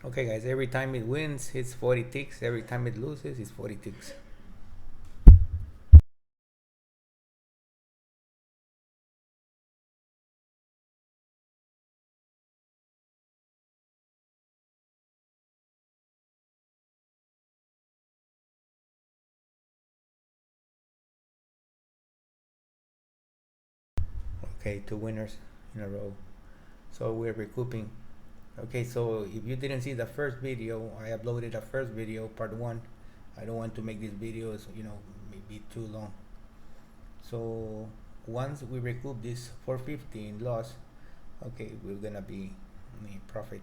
Okay guys, every time it wins it's 40 ticks, every time it loses it's 40 ticks. Okay, 2 winners in a row. So we're recouping. Okay, so if you didn't see the first video, I uploaded a first video, part 1. I don't want to make these videos, maybe too long. So once we recoup this 450 in loss, okay, we're gonna be in profit.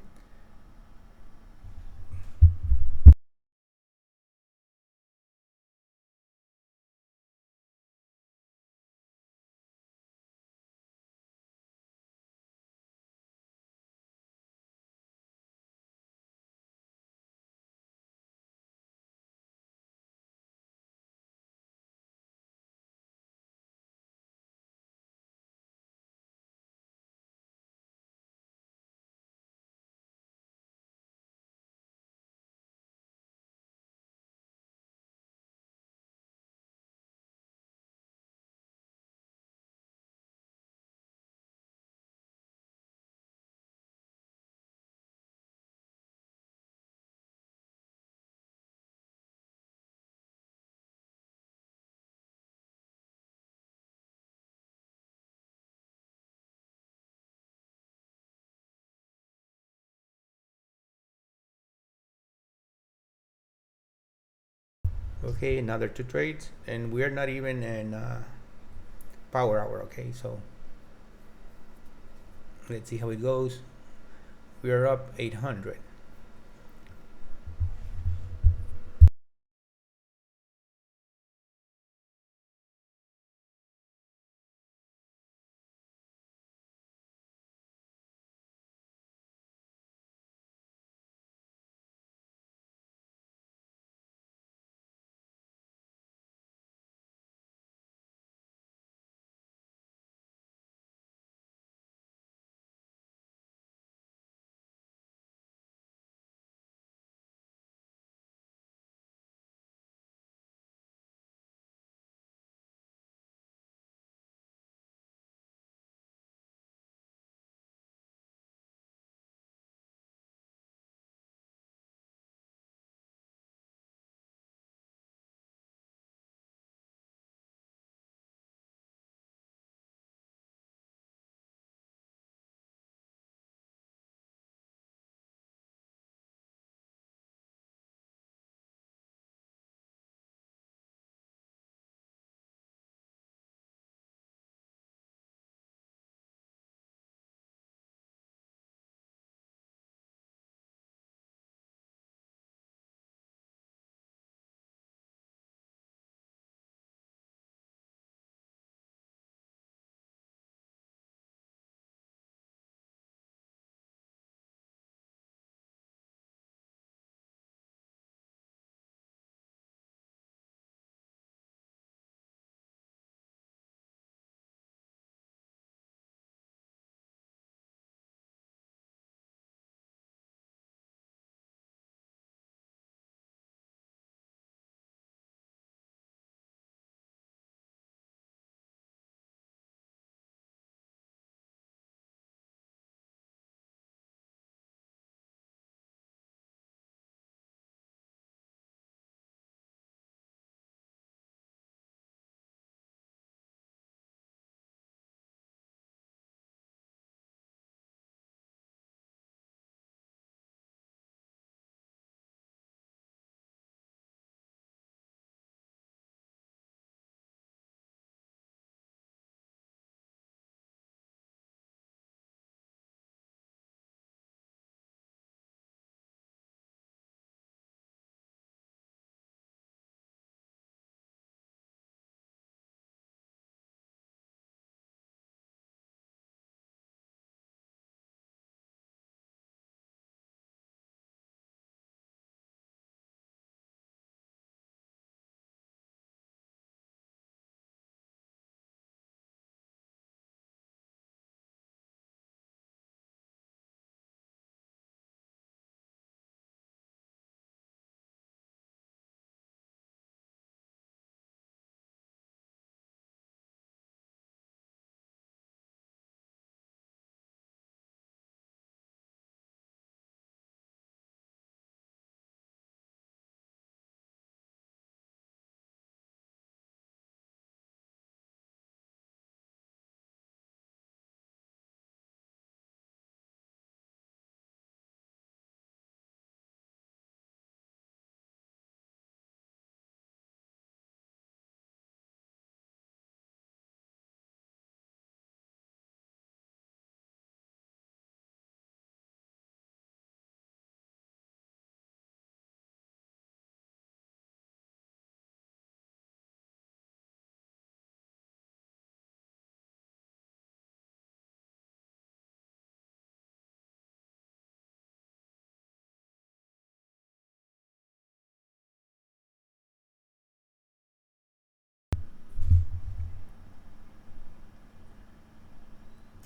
Okay, another 2 trades, and we're not even in power hour. Okay, so let's see how it goes. We are up 800.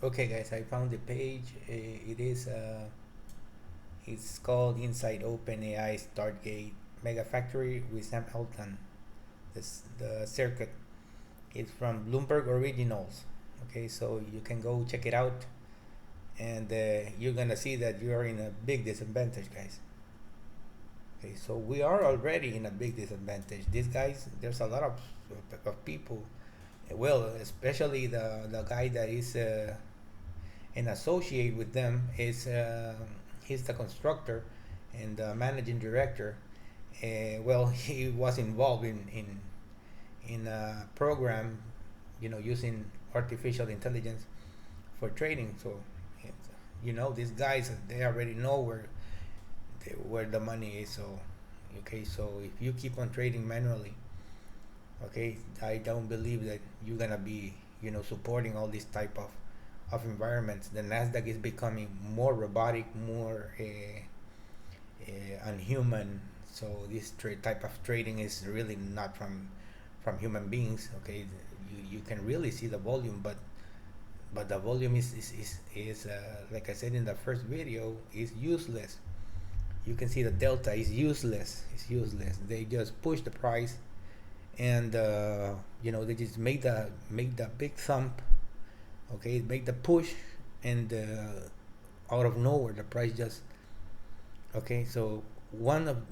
Okay, guys, I found the page. It is it's called Inside OpenAI Startgate Mega Factory with Sam Altman. This the circuit. It's from Bloomberg Originals. Okay, so you can go check it out, and you're gonna see that you are in a big disadvantage, guys. Okay, so we are already in a big disadvantage. These guys, there's a lot of people. Well, especially the guy that is an associate with them is he's the constructor and the managing director. Well, he was involved in a program, using artificial intelligence for trading. So, these guys, they already know where the money is. So, okay, so if you keep on trading manually, okay, I don't believe that you're gonna be, supporting all this type of environments. The Nasdaq is becoming more robotic, more unhuman. So this type of trading is really not from human beings. Okay, you can really see the volume, but the volume is like I said in the first video, is useless. You can see the delta is useless. It's useless. They just push the price, and they just make the big thump. Okay, make the push, and out of nowhere the price just, okay. So one of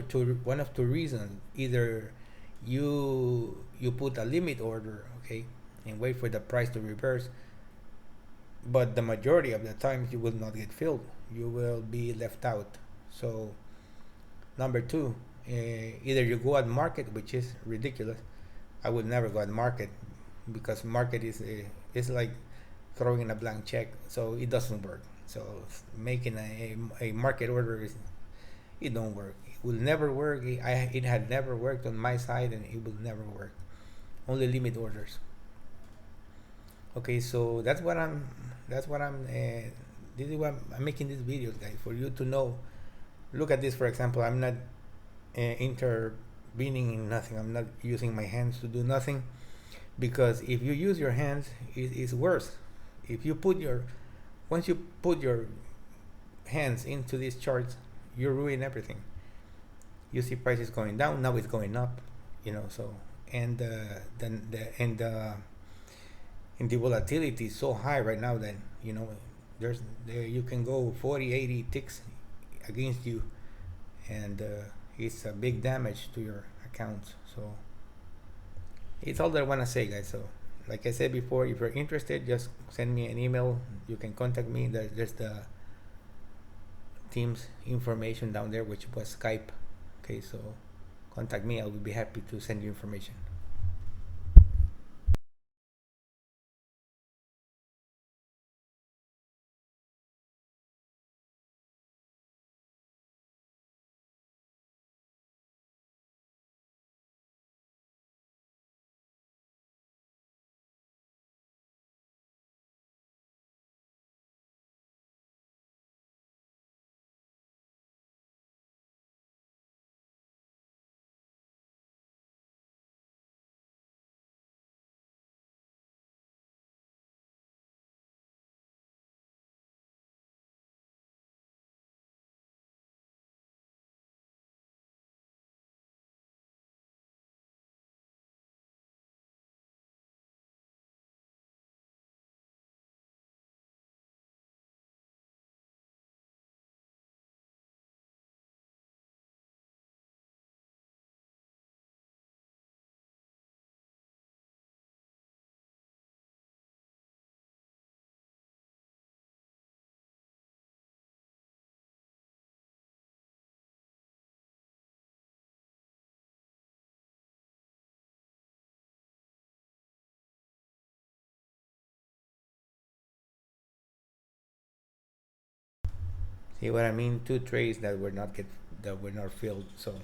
two reasons: either you put a limit order, okay, and wait for the price to reverse, but the majority of the times you will not get filled. You will be left out. So number two, either you go at market, which is ridiculous. I would never go at market, because market is like throwing a blank check, so it doesn't work. So making a market order, it don't work. It will never work. It had never worked on my side, and it will never work. Only limit orders. Okay, so this is why I'm making these videos, guys, for you to know. Look at this, for example. I'm not intervening in nothing. I'm not using my hands to do nothing, because if you use your hands, it's worse. If you put your Once you put your hands into these charts, you ruin everything. You see prices going down, now it's going up, so, and then the volatility is so high right now that, you can go 40, 80 ticks against you, and it's a big damage to your accounts. So it's all that I want to say, guys. So like I said before, if you're interested, just send me an email. You can contact me. There's the team's information down there, which was Skype. Okay, so contact me. I will be happy to send you information. See what I mean? Two trays that were not filled. So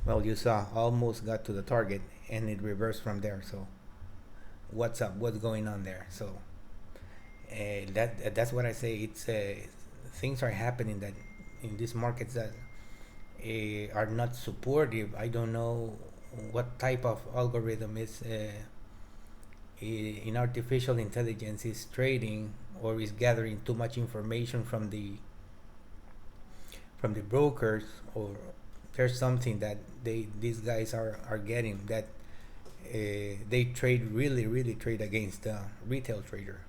Well, you saw almost got to the target and it reversed from there. So what's up? What's going on there? So that's what I say. It's things are happening that in these markets that are not supportive. I don't know what type of algorithm is in artificial intelligence is trading or is gathering too much information from the brokers, or there's something that these guys are getting that they trade really trade against the retail trader.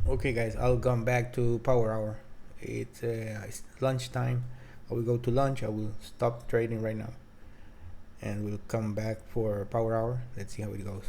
Okay, guys, I'll come back to power hour. It's lunchtime. I will go to lunch. I will stop trading right now, and we'll come back for power hour. Let's see how it goes.